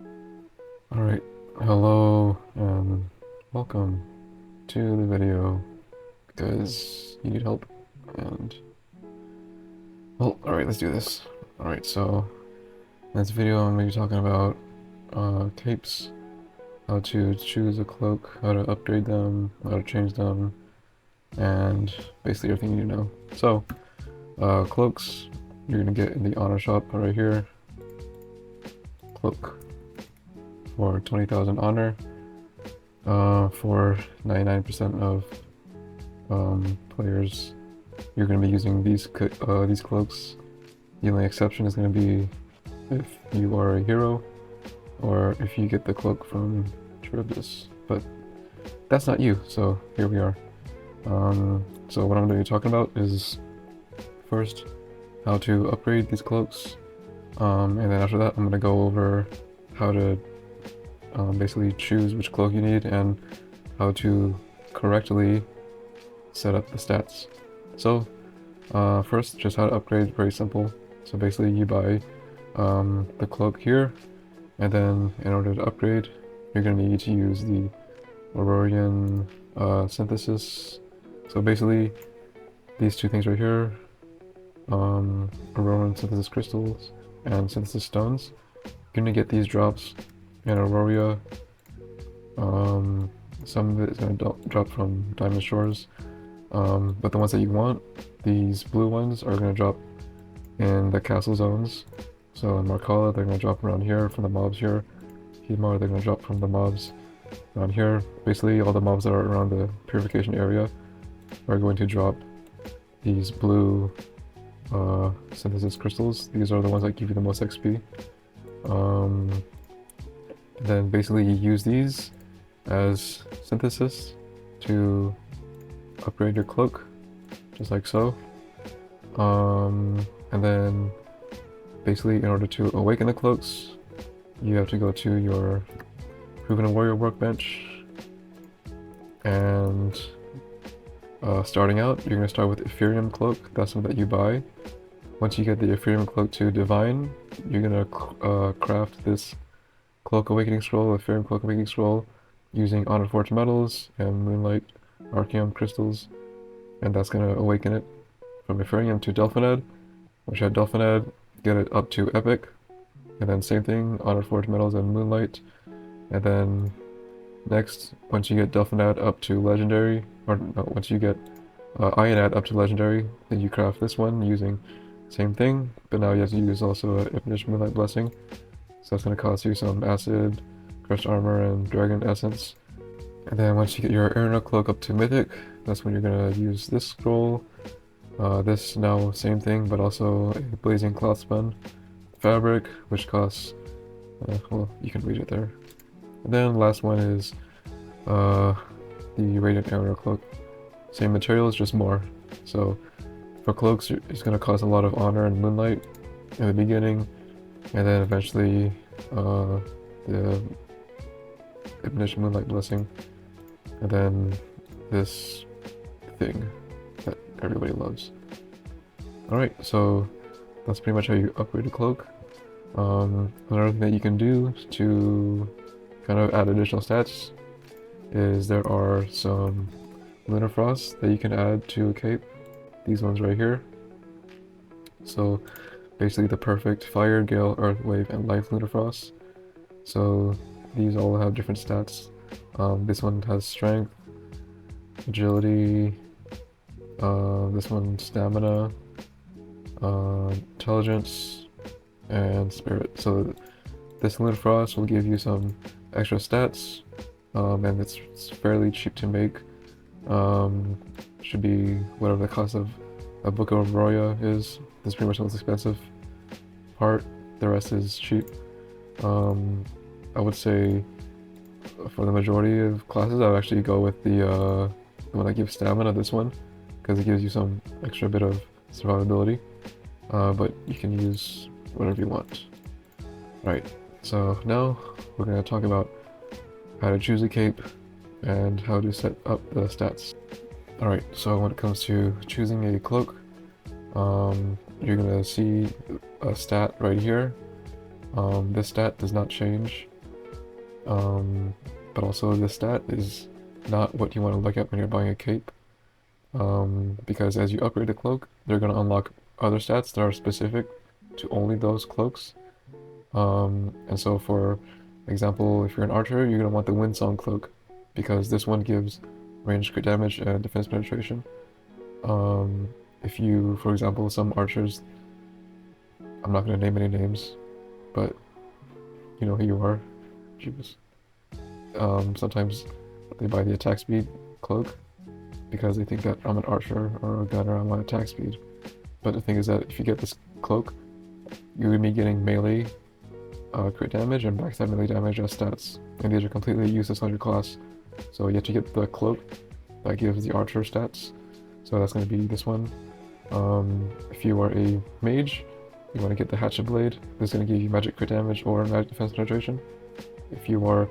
Alright, hello and welcome to the video because you need help and well, alright, let's do this. Alright, so in this video I'm going to be talking about capes, how to choose a cloak, how to upgrade them, how to change them, and basically everything you need to know. So, cloaks, you're going to get in the honor shop right here. Cloak for 20,000 honor. For 99% of players, you're going to be using these cloaks. The only exception is going to be if you are a hero, or if you get the cloak from Charybdis, but that's not you, so here we are. So what I'm going to be talking about is first how to upgrade these cloaks, and then after that I'm going to go over how to basically choose which cloak you need and how to correctly set up the stats. So first, just how to upgrade, very simple. So basically you buy the cloak here, and then in order to upgrade you're going to need to use the Aurorian synthesis. So basically these two things right here, Aurorian synthesis crystals and synthesis stones, you're going to get these drops in Auroria. Some of it is going to drop from Diamond Shores, but the ones that you want, these blue ones, are going to drop in the castle zones. So in Markala, they're going to drop around here from the mobs here. Himar, they're going to drop from the mobs around here. Basically, all the mobs that are around the purification area are going to drop these blue synthesis crystals. These are the ones that give you the most XP. Then basically you use these as synthesis to upgrade your cloak, just like so. And then basically in order to awaken the cloaks, you have to go to your Proven Warrior workbench, and starting out, you're going to start with Ethereum Cloak. That's something that you buy. Once you get the Ethereum Cloak to Divine, you're going to craft this Cloak Awakening Scroll, Ethereum Cloak Awakening Scroll, using Honor Forge metals and Moonlight Archeum crystals, and that's going to awaken it from Ethereum to Delphinid. Once you have Delphinid, get it up to Epic, and then same thing, Honor Forge metals and Moonlight, and then next, once you get Delphinid up to Legendary, or no, once you get Ionad up to Legendary, then you craft this one using same thing, but now you have to use also a Ifnish Moonlight Blessing. So that's going to cost you some acid, crushed armor, and dragon essence. And then once you get your Arena Cloak up to Mythic, that's when you're going to use this scroll. This now same thing, but also a Blazing Cloth Spun fabric, which costs, well, you can read it there. And then last one is the Radiant Arena Cloak. Same materials, just more. So for cloaks, it's going to cost a lot of honor and moonlight in the beginning, and then eventually the Ibnish Moonlight Blessing, and then this thing that everybody loves. Alright, so that's pretty much how you upgrade a cloak. Another thing that you can do to kind of add additional stats is there are some lunafrosts that you can add to a cape. These ones right here. So basically the perfect fire, gale, earth, wave, and life lunafrosts. So these all have different stats. This one has strength, agility, this one stamina, intelligence, and spirit. So this lunafrost will give you some extra stats, and it's fairly cheap to make. Should be whatever the cost of a Book of Auroria is. This is pretty much the most expensive part. The rest is cheap. I would say for the majority of classes, I would actually go with the one that gives stamina, this one, because it gives you some extra bit of survivability. But you can use whatever you want. Right, so now we're going to talk about how to choose a cape and how to set up the stats. Alright, so when it comes to choosing a cloak, you're going to see a stat right here. This stat does not change, but also this stat is not what you want to look at when you're buying a cape, because as you upgrade the cloak, they're going to unlock other stats that are specific to only those cloaks. And so for example, if you're an archer, you're going to want the Windsong cloak, because this one gives ranged crit damage and defense penetration. If you, for example, some archers, I'm not going to name any names, but you know who you are. Jeez. Sometimes they buy the attack speed cloak because they think that I'm an archer or a gunner, I'm on attack speed. But the thing is that if you get this cloak, you're going to be getting melee crit damage and backstab melee damage as stats, and these are completely useless on your class. So you have to get the cloak that gives the archer stats. So that's going to be this one. If you are a mage, you want to get the hatchet blade. This is going to give you magic crit damage or magic defense penetration. If you are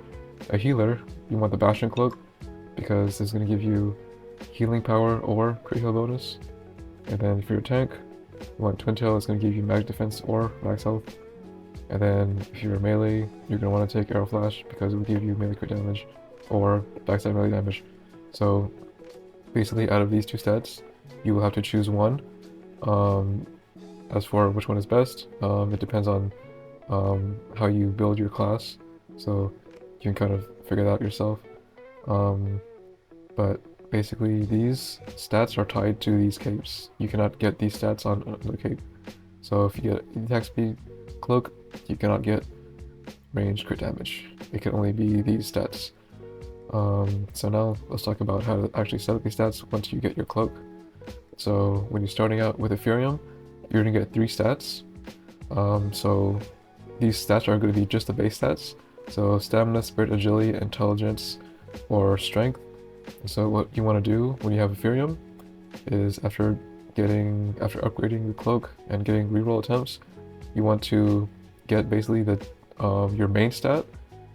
a healer, you want the bastion cloak, because this is going to give you healing power or crit heal bonus. And then if you're a tank, you want twin tail. It's going to give you magic defense or max health. And then if you're a melee, you're going to want to take arrow flash, because it will give you melee crit damage or backstab melee damage. So basically out of these two stats, you will have to choose one. As for which one is best, it depends on how you build your class, so you can kind of figure that out yourself. But basically these stats are tied to these capes. You cannot get these stats on the cape. So if you get attack speed cloak, you cannot get ranged crit damage. It can only be these stats. So now let's talk about how to actually set up these stats once you get your cloak. So when you're starting out with Ethereum, you're going to get 3 stats. So these stats are going to be just the base stats. So stamina, spirit, agility, intelligence, or strength. So what you want to do when you have Ethereum is after upgrading the cloak and getting reroll attempts, you want to get basically your main stat.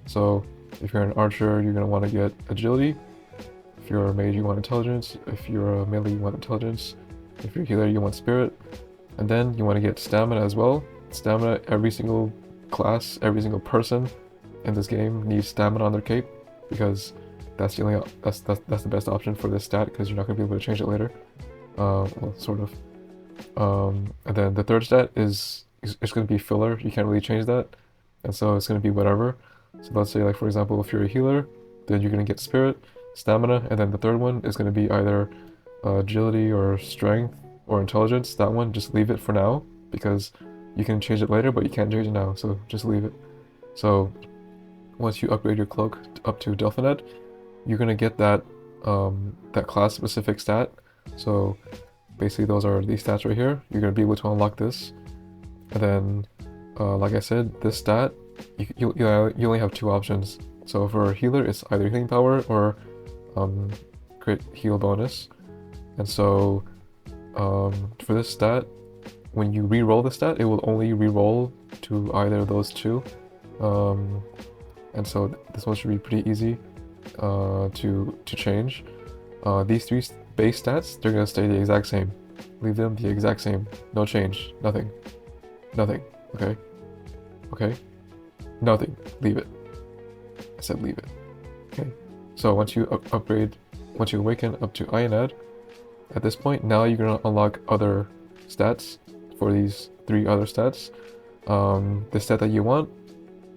So if you're an archer, you're going to want to get agility. If you're a mage, you want intelligence. If you're a melee, you want intelligence. If you're a healer, you want spirit. And then you want to get stamina as well. Stamina, every single class, every single person in this game needs stamina on their cape, because that's the best option for this stat, because you're not going to be able to change it later. Well, sort of. And then the third stat is it's going to be filler. You can't really change that, and so it's going to be whatever. So let's say, like, for example, if you're a healer, then you're going to get spirit, stamina, and then the third one is going to be either agility or strength or intelligence. That one, just leave it for now, because you can change it later, but you can't change it now, so just leave it. So once you upgrade your cloak up to Delphined, you're going to get that that class specific stat. So basically those are these stats right here. You're going to be able to unlock this. And then like I said, this stat, you only have 2 options. So for a healer, it's either healing power or crit heal bonus. And so for this stat, when you re-roll the stat, it will only re-roll to either of those 2. And so this one should be pretty easy to change. These 3 base stats, they're going to stay the exact same. Leave them the exact same. No change. Nothing. Nothing. Okay? Okay? Nothing. Leave it. I said leave it. Okay? So once you once you awaken up to Ionad, at this point, now you're going to unlock other stats for these 3 other stats. The stat that you want,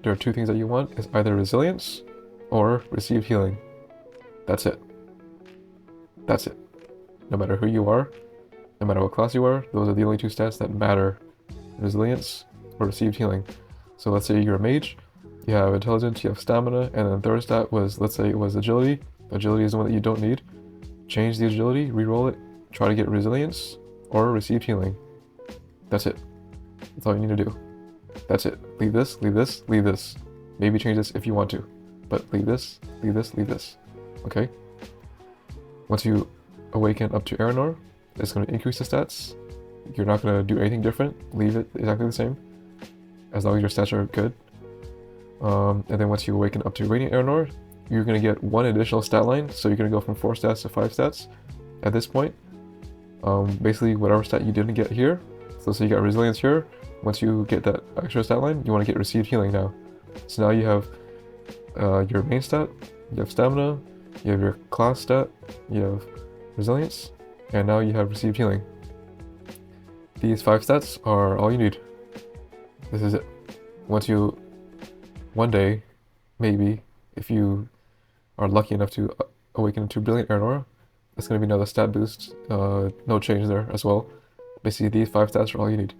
there are 2 things that you want, is either resilience or received healing. That's it. That's it. No matter who you are, no matter what class you are, those are the only 2 stats that matter. Resilience or received healing. So let's say you're a mage, you have intelligence, you have stamina, and then the third stat was, let's say it was agility. Agility is the one that you don't need. Change the agility, re-roll it, try to get resilience or received healing. That's it. That's all you need to do. That's it. Leave this, leave this, leave this. Maybe change this if you want to, but leave this, leave this, leave this. Okay? Once you awaken up to Aranor, it's going to increase the stats. You're not going to do anything different. Leave it exactly the same, as long as your stats are good. And then once you awaken up to Radiant Aranor, you're going to get 1 additional stat line, so you're going to go from 4 stats to 5 stats at this point. Basically, whatever stat you didn't get here, so you got resilience here, once you get that extra stat line, you want to get received healing now. So now you have your main stat, you have stamina, you have your class stat, you have resilience, and now you have received healing. These 5 stats are all you need. This is it. Once you, one day, maybe, if you are lucky enough to awaken into Brilliant Aurora, that's going to be another stat boost, no change there as well. Basically, these 5 stats are all you need.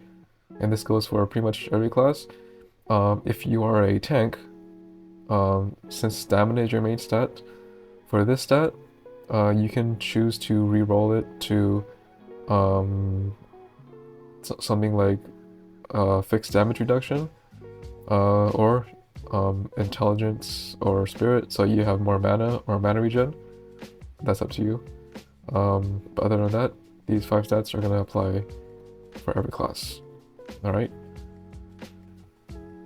And this goes for pretty much every class. If you are a tank, since stamina is your main stat, for this stat, you can choose to re-roll it to something like fixed damage reduction, or intelligence or spirit, so you have more mana or mana regen. That's up to you. But other than that, these 5 stats are going to apply for every class. Alright?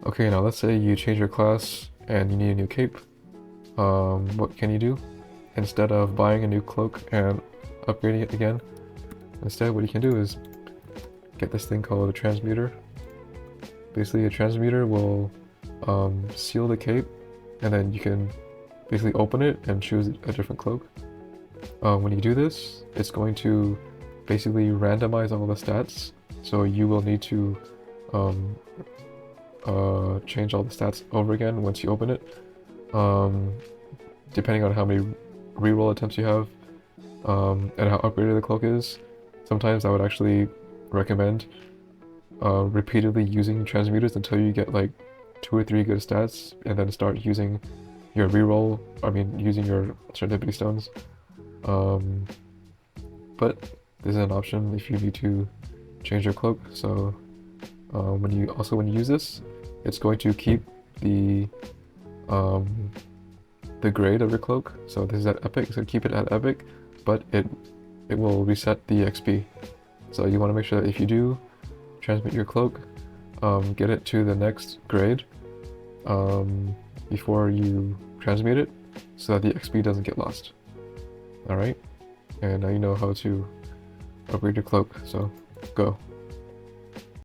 Okay, now let's say you change your class and you need a new cape. What can you do? Instead of buying a new cloak and upgrading it again, instead what you can do is get this thing called a transmuter. Basically, a transmuter will seal the cape, and then you can basically open it and choose a different cloak. When you do this, it's going to basically randomize all the stats, so you will need to change all the stats over again once you open it. Depending on how many reroll attempts you have, and how upgraded the cloak is, sometimes I would actually recommend repeatedly using transmuters until you get like 2 or 3 good stats, and then start using your reroll, using your serendipity stones. But this is an option if you need to change your cloak. So when you use this, it's going to keep the grade of your cloak. So this is at epic, so keep it at epic, but it will reset the XP. So you want to make sure that if you do transmute your cloak, get it to the next grade before you transmute it, so that the XP doesn't get lost. Alright? And now you know how to upgrade your cloak, so go.